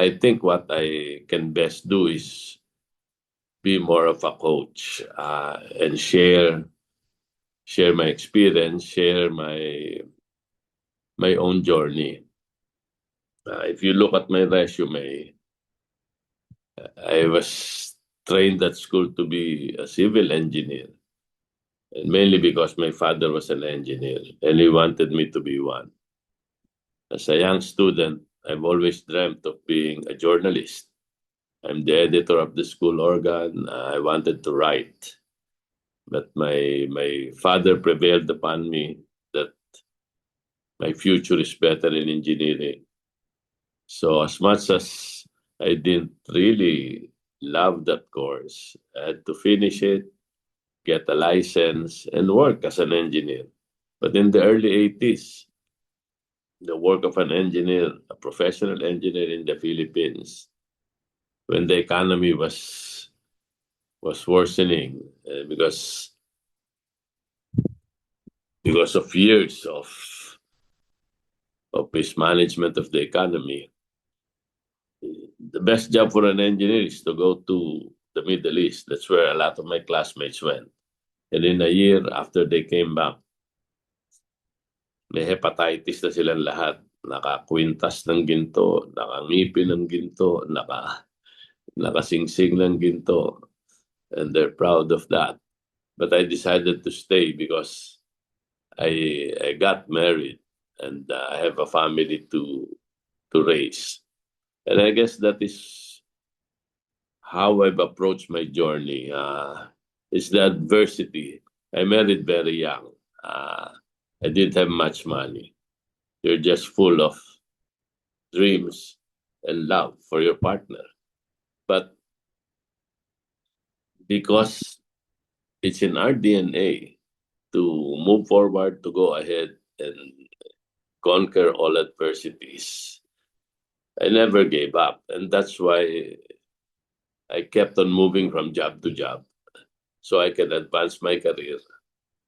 I think what I can best do is be more of a coach and share my experience, share my own journey. If you look at my resume, I was trained at school to be a civil engineer, and mainly because my father was an engineer and he wanted me to be one. As a young student, I've always dreamt of being a journalist. I'm the editor of the school organ. I wanted to write, but my father prevailed upon me that my future is better in engineering. So as much as I didn't really love that course, I had to finish it, get a license, and work as an engineer. But in the early 80s, the work of an engineer, a professional engineer in the Philippines, when the economy was worsening because of years of mismanagement of the economy, the best job for an engineer is to go to the Middle East. That's where a lot of my classmates went. And in a year after they came back, may hepatitis na silang lahat. Nakakwintas ng ginto, nakangipin ng ginto, nakasingsing ng ginto. And they're proud of that. But I decided to stay because I got married and I have a family to raise. And I guess that is how I've approached my journey. It's the adversity. I married very young. I didn't have much money. You're just full of dreams and love for your partner. But because it's in our DNA to move forward, to go ahead and conquer all adversities, I never gave up. And that's why I kept on moving from job to job so I can advance my career